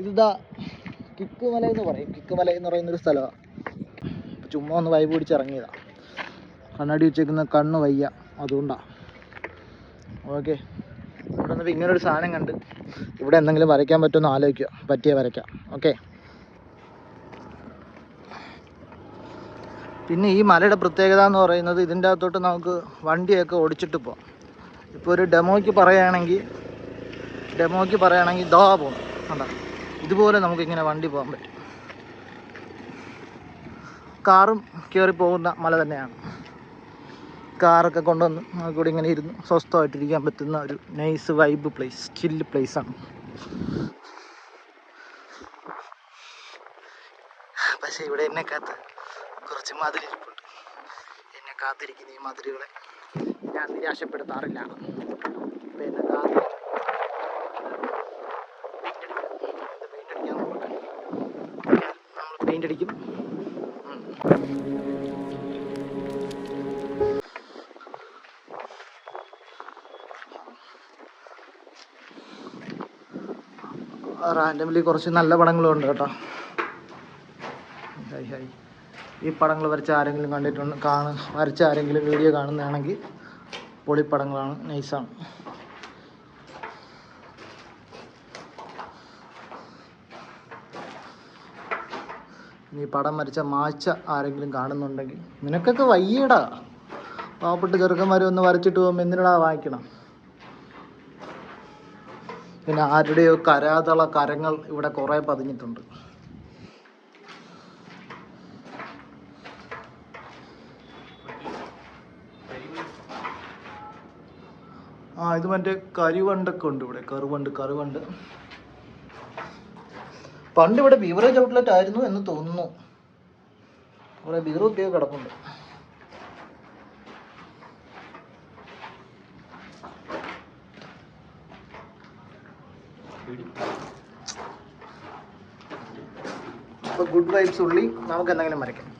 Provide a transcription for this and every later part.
ഇതാ കിക്കുമല എന്ന് പറയും. കിക്കുമല എന്ന് പറയുന്നൊരു സ്ഥലമാണ്. ചുമ്മാ ഒന്ന് വൈബ് പിടിച്ചിറങ്ങിയതാണ്. കണ്ണാടി വെച്ചേക്കുന്ന കണ്ണ് വയ്യ, അതുകൊണ്ടാണ്. ഓക്കെ, ഇവിടെ വന്നപ്പോൾ ഇങ്ങനൊരു സാധനം കണ്ട് ഇവിടെ എന്തെങ്കിലും വരയ്ക്കാൻ പറ്റുമെന്ന് ആലോചിക്കുക. പറ്റിയ വരയ്ക്കാം. ഓക്കെ. പിന്നെ ഈ മലയുടെ പ്രത്യേകത എന്ന് പറയുന്നത് ഇതിൻ്റെ അകത്തോട്ട് നമുക്ക് വണ്ടിയൊക്കെ ഓടിച്ചിട്ട് പോകാം. ഇപ്പോൾ ഒരു ഡെമോയ്ക്ക് പറയുകയാണെങ്കിൽ ഇതാ പോകണം. കണ്ടോ, ഇതുപോലെ നമുക്കിങ്ങനെ വണ്ടി പോകാൻ പറ്റും. കാറും കയറി പോകുന്ന മല തന്നെയാണ്. കാറൊക്കെ കൊണ്ടുവന്ന് നമുക്കിവിടെ ഇങ്ങനെ ഇരുന്ന് സ്വസ്ഥമായിട്ടിരിക്കാൻ പറ്റുന്ന ഒരു നൈസ് വൈബ് പ്ലേസ്, ചില്ല് പ്ലേസാണ്. പക്ഷേ ഇവിടെ എന്നെ കാത്ത് കുറച്ച് മതിലിരിപ്പുണ്ട്. എന്നെ കാത്തിരിക്കുന്ന ഈ മതിലുകളെ ഞാൻ നിരാശപ്പെടുത്താറില്ല. അപ്പം എന്നെ പെയിൻ്റ് അടിക്കാൻ നോക്കട്ടെ. നമ്മൾ പെയിൻ്റ് അടിക്കും. റാൻഡംലി കുറച്ച് നല്ല പടങ്ങളും ഉണ്ട് കേട്ടോ. ഹായ്. ഈ പടങ്ങൾ വരച്ച ആരെങ്കിലും വരച്ച ആരെങ്കിലും വീഡിയോ കാണുന്നതാണെങ്കിൽ പൊളിപ്പടങ്ങളാണ്, നൈസാണ്. ഈ പടം വരച്ച മായ്ച്ച ആരെങ്കിലും കാണുന്നുണ്ടെങ്കിൽ നിനക്കൊക്കെ വയ്യടാ. പാവപ്പെട്ട ചെറുക്കന്മാർ ഒന്ന് വരച്ചിട്ട് പോകുമ്പോൾ എന്തിനാ വാങ്ങിക്കണം? പിന്നെ ആരുടെയോ കരാതള കരങ്ങൾ ഇവിടെ കുറേ പതിഞ്ഞിട്ടുണ്ട്. ഇത് മറ്റേ കരിവണ്ടൊക്കെ ഉണ്ട് ഇവിടെ. കറുവണ്ട്. പണ്ട് ഇവിടെ ബീവറേജ് ഔട്ട്ലെറ്റ് ആയിരുന്നു എന്ന് തോന്നുന്നു. ഇവിടെ ബീറൊക്കെ കിടപ്പുണ്ട്. അപ്പോൾ ഗുഡ് വൈബ്സ് ഉള്ളി നമുക്ക് എന്തെങ്കിലും വരയ്ക്കാം.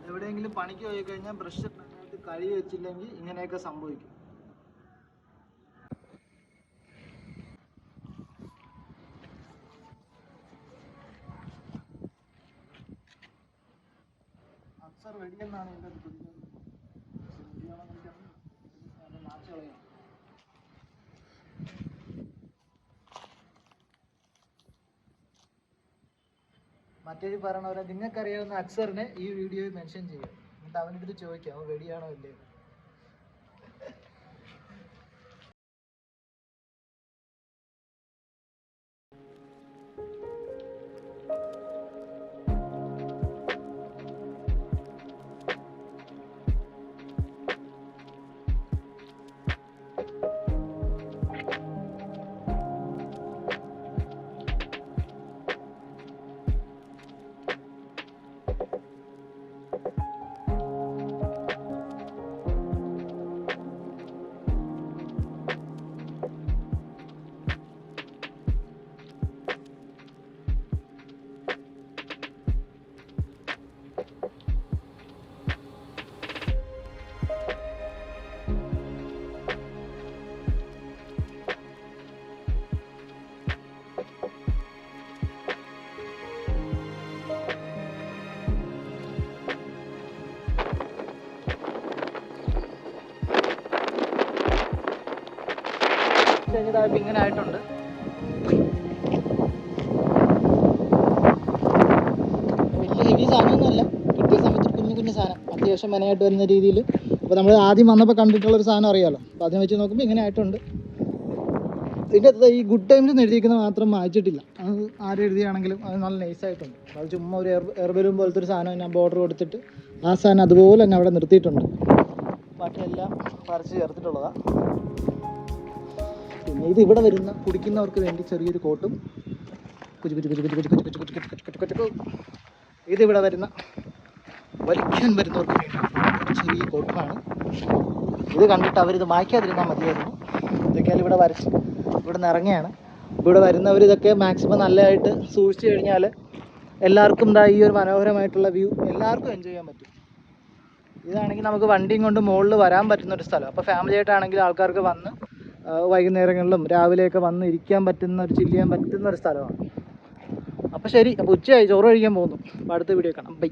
എവിടെയെങ്കിലും പണിക്ക് പോയി കഴിഞ്ഞാൽ ബ്രഷ് നന്നായിട്ട് കഴുകി വെച്ചില്ലെങ്കിൽ ഇങ്ങനെയൊക്കെ സംഭവിക്കും. അക്സർ വെടിയെന്നാണ് എൻ്റെ നാച്ചുകളെയാണ്. മറ്റൊരു പറയണ പോലെ നിങ്ങൾക്കറിയാവുന്ന അക്സറിനെ ഈ വീഡിയോയിൽ മെൻഷൻ ചെയ്യാം. എന്നിട്ട് അവനെടുത്ത് ചോദിക്കാം അവൻ വെടിയാണോ ഇല്ലേ. കഴിഞ്ഞതായപ്പോൾ ഇങ്ങനെ ആയിട്ടുണ്ട്. വലിയ ഹെവി സാധനമൊന്നുമല്ല, കിട്ടിയ സമയത്ത് കുഞ്ഞു സാധനം അത്യാവശ്യം മെനയായിട്ട് വരുന്ന രീതിയിൽ. അപ്പോൾ നമ്മൾ ആദ്യം വന്നപ്പോൾ കണ്ടിട്ടുള്ളൊരു സാധനം അറിയാമല്ലോ. അപ്പോൾ അതിനെ വെച്ച് നോക്കുമ്പോൾ ഇങ്ങനെ ആയിട്ടുണ്ട്. ഇതിൻ്റെ അകത്ത് ഈ ഗുഡ് ടൈംസ് എഴുതിയിരിക്കുന്നത് മാത്രം വായിച്ചിട്ടില്ല. അത് ആരെഴുതിയാണെങ്കിലും അത് നല്ല നൈസായിട്ടുണ്ട്. അത് ചുമ്മാ ഒരു എയർബലൂൺ പോലത്തെ ഒരു സാധനം ഞാൻ ബോർഡർ കൊടുത്തിട്ട് ആ സാധനം അതുപോലെ തന്നെ അവിടെ നിർത്തിയിട്ടുണ്ട്. ബാക്കിയെല്ലാം വരച്ച് ചേർത്തിട്ടുള്ളതാണ്. പിന്നെ ഇത് ഇവിടെ വരുന്ന കുടിക്കുന്നവർക്ക് വേണ്ടി ചെറിയൊരു കോട്ടും ഇതിവിടെ വരുന്ന വലിക്കാൻ വരുന്നവർക്ക് വേണ്ടി ചെറിയ കോട്ടറാണ്. ഇത് കണ്ടിട്ട് അവരിത് മായ്ക്കാതിരുന്നാൽ മതിയായിരുന്നു. ഇതൊക്കെയാലും ഇവിടെ വരച്ച് ഇവിടെ നിന്ന് ഇറങ്ങിയാണ്. ഇവിടെ വരുന്നവരിതൊക്കെ മാക്സിമം നല്ലതായിട്ട് സൂക്ഷിച്ചു കഴിഞ്ഞാൽ എല്ലാവർക്കും ഈ ഒരു മനോഹരമായിട്ടുള്ള വ്യൂ എല്ലാവർക്കും എൻജോയ് ചെയ്യാൻ പറ്റും. ഇതാണെങ്കിൽ നമുക്ക് വണ്ടിയും കൊണ്ട് മുകളിൽ വരാൻ പറ്റുന്നൊരു സ്ഥലം. അപ്പോൾ ഫാമിലി ആയിട്ടാണെങ്കിൽ ആൾക്കാർക്ക് വന്ന് വൈകുന്നേരങ്ങളിലും രാവിലെയൊക്കെ വന്ന് ഇരിക്കാൻ പറ്റുന്ന ചില്ല് ചെയ്യാൻ പറ്റുന്ന ഒരു സ്ഥലമാണ്. അപ്പോൾ ശരി, അപ്പോൾ ഉച്ചയായി, ചോറ് കഴിക്കാൻ പോകുന്നു. അപ്പോൾ അടുത്ത വീഡിയോ കാണാം. ബൈ.